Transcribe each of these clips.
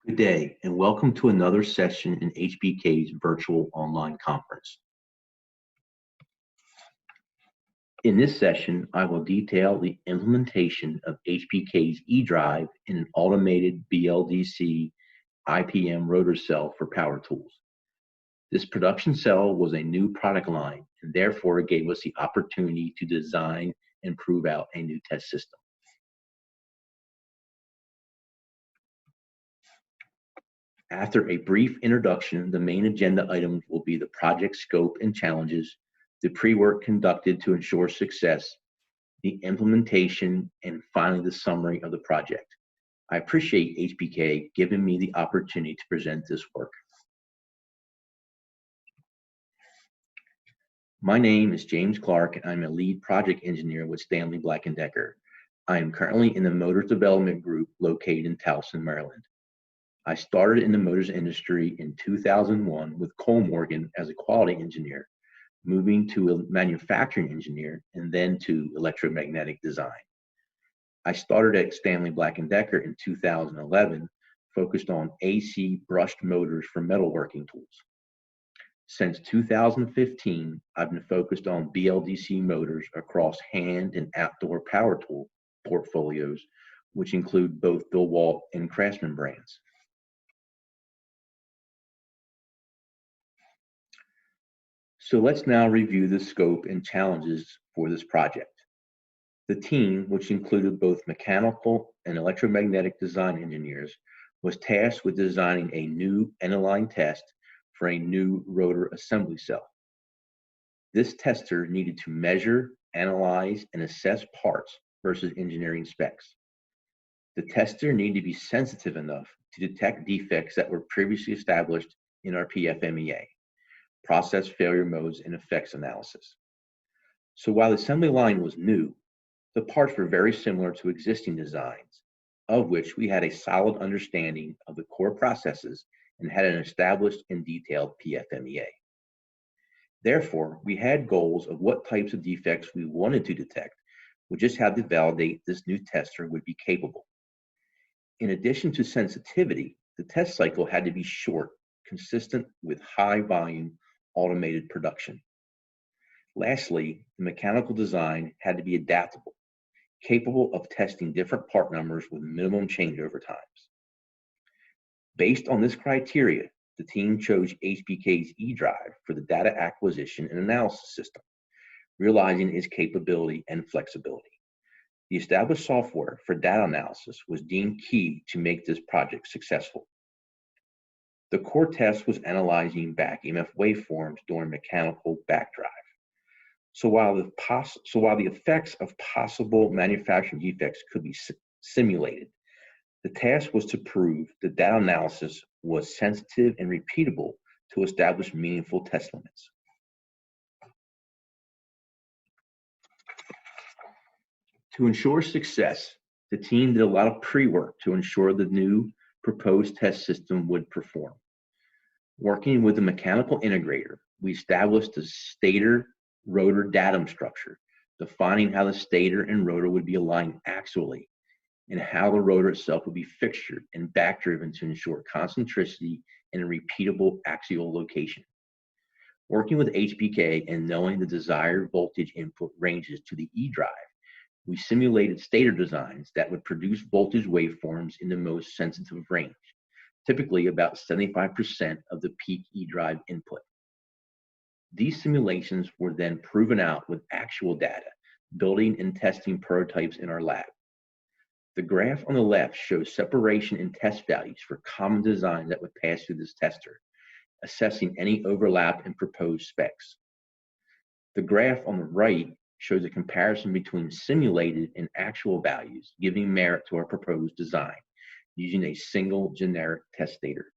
Good day, and welcome to another session in HBK's virtual online conference. In this session, I will detail the implementation of HBK's eDrive in an automated BLDC IPM rotor cell for power tools. This production cell was a new product line, and therefore it gave us the opportunity to design and prove out a new test system. After a brief introduction, the main agenda items will be the project scope and challenges, the pre-work conducted to ensure success, the implementation, and finally the summary of the project. I appreciate HBK giving me the opportunity to present this work. My name is James Clarke, and I'm a lead project engineer with Stanley Black and Decker. I am currently in the Motors Development Group located in Towson, Maryland. I started in the motors industry in 2001 with Cole Morgan as a quality engineer, moving to a manufacturing engineer and then to electromagnetic design. I started at Stanley Black and Decker in 2011, focused on AC brushed motors for metalworking tools. Since 2015, I've been focused on BLDC motors across hand and outdoor power tool portfolios, which include both DeWalt and Craftsman brands. So let's now review the scope and challenges for this project. The team, which included both mechanical and electromagnetic design engineers, was tasked with designing a new end-of-line test for a new rotor assembly cell. This tester needed to measure, analyze, and assess parts versus engineering specs. The tester needed to be sensitive enough to detect defects that were previously established in our PFMEA. Process failure modes and effects analysis. So while the assembly line was new, the parts were very similar to existing designs, of which we had a solid understanding of the core processes and had an established and detailed PFMEA. Therefore, we had goals of what types of defects we wanted to detect. We just had to validate this new tester would be capable. In addition to sensitivity, the test cycle had to be short, consistent with high volume automated production. Lastly, the mechanical design had to be adaptable, capable of testing different part numbers with minimum changeover times. Based on this criteria, the team chose HBK's eDrive for the data acquisition and analysis system, realizing its capability and flexibility. The established software for data analysis was deemed key to make this project successful. The core test was analyzing back EMF waveforms during mechanical backdrive. So while the effects of possible manufacturing defects could be simulated, the task was to prove the data analysis was sensitive and repeatable to establish meaningful test limits. To ensure success, the team did a lot of pre-work to ensure the new proposed test system would perform. Working with the mechanical integrator, we established the stator-rotor datum structure, defining how the stator and rotor would be aligned axially and how the rotor itself would be fixtured and back-driven to ensure concentricity and a repeatable axial location. Working with HBK and knowing the desired voltage input ranges to the eDrive, we simulated stator designs that would produce voltage waveforms in the most sensitive range, typically about 75% of the peak eDrive input. These simulations were then proven out with actual data, building and testing prototypes in our lab. The graph on the left shows separation in test values for common designs that would pass through this tester, assessing any overlap in proposed specs. The graph on the right shows a comparison between simulated and actual values, giving merit to our proposed design, using a single generic test stator.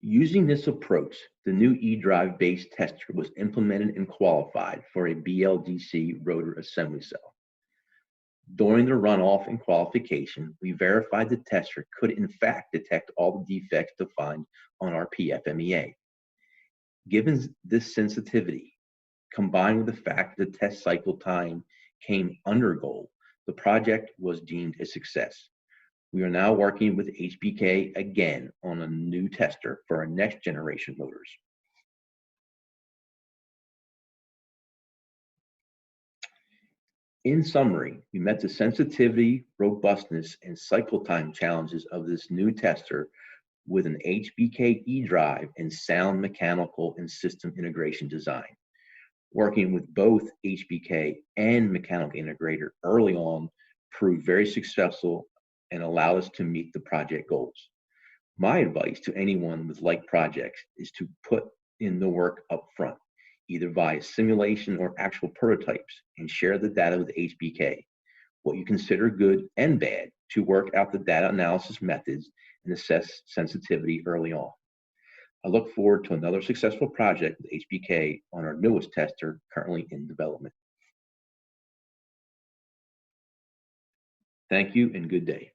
Using this approach, the new eDrive-based tester was implemented and qualified for a BLDC rotor assembly cell. During the runoff and qualification, we verified the tester could in fact detect all the defects defined on our PFMEA. Given this sensitivity, combined with the fact that the test cycle time came under goal, the project was deemed a success. We are now working with HBK again on a new tester for our next generation motors. In summary, we met the sensitivity, robustness, and cycle time challenges of this new tester with an HBK eDrive and sound mechanical and system integration design. Working with both HBK and mechanical integrator early on proved very successful and allowed us to meet the project goals. My advice to anyone with like projects is to put in the work up front, either via simulation or actual prototypes, and share the data with HBK, what you consider good and bad, to work out the data analysis methods and assess sensitivity early on. I look forward to another successful project with HBK on our newest tester currently in development. Thank you and good day.